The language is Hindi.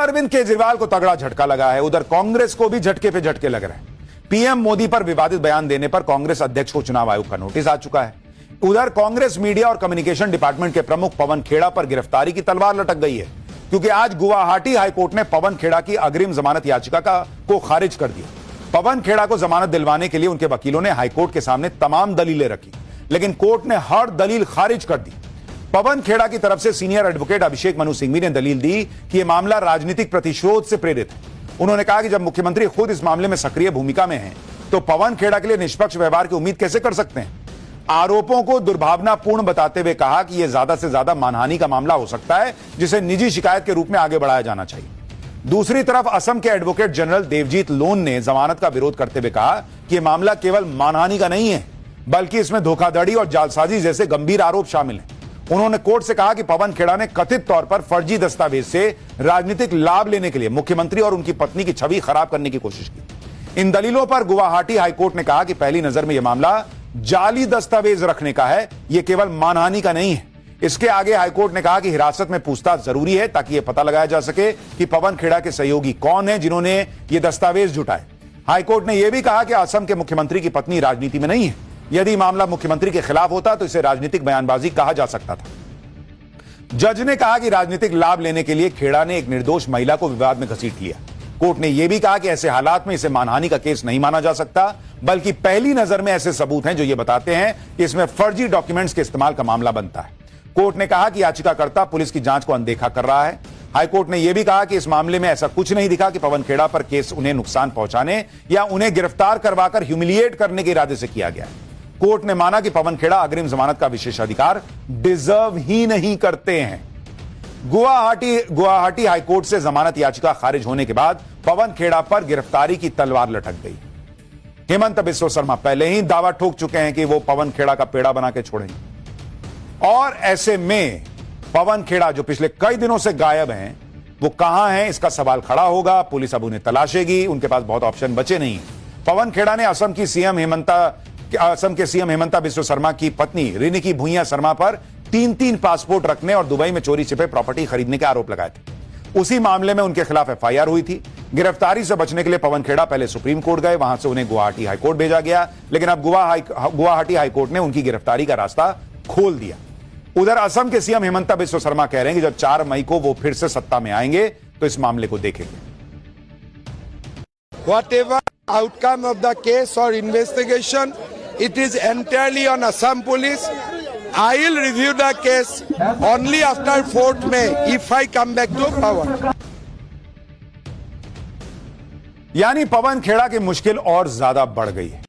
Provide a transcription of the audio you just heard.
अरविंद केजरीवाल को तगड़ा झटका लगा है। उधर कांग्रेस को भी झटके पे झटके लग रहे हैं। पीएम मोदी पर विवादित बयान देने पर कांग्रेस अध्यक्ष को चुनाव आयोग का नोटिस आ चुका है। उधर कांग्रेस मीडिया और कम्युनिकेशन डिपार्टमेंट के प्रमुख पवन खेड़ा पर गिरफ्तारी की तलवार लटक गई है, क्योंकि आज गुवाहाटी हाईकोर्ट ने पवन खेड़ा की अग्रिम जमानत याचिका को खारिज कर दिया। पवन खेड़ा को जमानत दिलवाने के लिए उनके वकीलों ने हाईकोर्ट के सामने तमाम दलीलें रखी, लेकिन कोर्ट ने हर दलील खारिज कर दी। पवन खेड़ा की तरफ से सीनियर एडवोकेट अभिषेक मनु सिंघवी ने दलील दी कि यह मामला राजनीतिक प्रतिशोध से प्रेरित है। उन्होंने कहा कि जब मुख्यमंत्री खुद इस मामले में सक्रिय भूमिका में हैं, तो पवन खेड़ा के लिए निष्पक्ष व्यवहार की उम्मीद कैसे कर सकते हैं। आरोपों को दुर्भावनापूर्ण बताते हुए कहा कि यह ज्यादा से ज्यादा मानहानि का मामला हो सकता है, जिसे निजी शिकायत के रूप में आगे बढ़ाया जाना चाहिए। दूसरी तरफ असम के एडवोकेट जनरल देवजीत लोन ने जमानत का विरोध करते हुए कहा कि यह मामला केवल मानहानि का नहीं है, बल्कि इसमें धोखाधड़ी और जालसाजी जैसे गंभीर आरोप शामिल हैं। उन्होंने कोर्ट से कहा कि पवन खेड़ा ने कथित तौर पर फर्जी दस्तावेज से राजनीतिक लाभ लेने के लिए मुख्यमंत्री और उनकी पत्नी की छवि खराब करने की कोशिश की। इन दलीलों पर गुवाहाटी हाईकोर्ट ने कहा कि पहली नजर में यह मामला जाली दस्तावेज रखने का है, यह केवल मानहानि का नहीं है। इसके आगे हाईकोर्ट ने कहा कि हिरासत में पूछताछ जरूरी है, ताकि यह पता लगाया जा सके कि पवन खेड़ा के सहयोगी कौन है जिन्होंने ये दस्तावेज जुटाए। हाईकोर्ट ने यह भी कहा कि असम के मुख्यमंत्री की पत्नी राजनीति में नहीं है। यदि मामला मुख्यमंत्री के खिलाफ होता तो इसे राजनीतिक बयानबाजी कहा जा सकता था। जज ने कहा कि राजनीतिक लाभ लेने के लिए खेड़ा ने एक निर्दोष महिला को विवाद में घसीट लिया। कोर्ट ने यह भी कहा कि ऐसे हालात में इसे मानहानि का केस नहीं माना जा सकता, बल्कि पहली नजर में ऐसे सबूत हैं जो यह बताते हैं कि इसमें फर्जी डॉक्यूमेंट्स के इस्तेमाल का मामला बनता है। कोर्ट ने कहा कि याचिकाकर्ता पुलिस की जांच को अनदेखा कर रहा है। हाईकोर्ट ने यह भी कहा कि इस मामले में ऐसा कुछ नहीं दिखा कि पवन खेड़ा पर केस उन्हें नुकसान पहुंचाने या उन्हें गिरफ्तार करवाकर ह्यूमिलिएट करने के इरादे से किया गया है। कोर्ट ने माना कि पवन खेड़ा अग्रिम जमानत का विशेषाधिकार डिजर्व ही नहीं करते हैं। गुवाहाटी हाईकोर्ट से जमानत याचिका खारिज होने के बाद पवन खेड़ा पर गिरफ्तारी की तलवार लटक गई। हेमंत बिस्वा शर्मा पहले ही दावा ठोक चुके हैं कि वो पवन खेड़ा का पेड़ा बना के छोड़ेंगे, और ऐसे में पवन खेड़ा जो पिछले कई दिनों से गायब हैं, वो कहां हैं इसका सवाल खड़ा होगा। पुलिस अब उन्हें तलाशेगी, उनके पास बहुत ऑप्शन बचे नहीं है। पवन खेड़ा ने असम के सीएम हेमंता बिस्वा शर्मा की पत्नी रिनिकी भुइयां शर्मा पर 3 पासपोर्ट रखने और दुबई में चोरी छिपे प्रॉपर्टी खरीदने के आरोप लगाए थे। उसी मामले में उनके खिलाफ एफआईआर हुई थी। गिरफ्तारी से बचने के लिए पवन खेड़ा पहले सुप्रीम कोर्ट गए, वहां से उन्हें गुवाहाटी हाईकोर्ट भेजा गया, लेकिन अब गुवाहाटी हाईकोर्ट ने उनकी गिरफ्तारी का रास्ता खोल दिया। उधर असम के सीएम हेमंता बिस्वा शर्मा कह रहे हैं कि जब 4 मई को वो फिर से सत्ता में आएंगे तो इस मामले को देखेंगे। Whatever outcome of the case or investigation, it is entirely on Assam police. I will review the case only after 4th May if I come back to power. यानी पवन खेड़ा की मुश्किल और ज्यादा बढ़ गई है।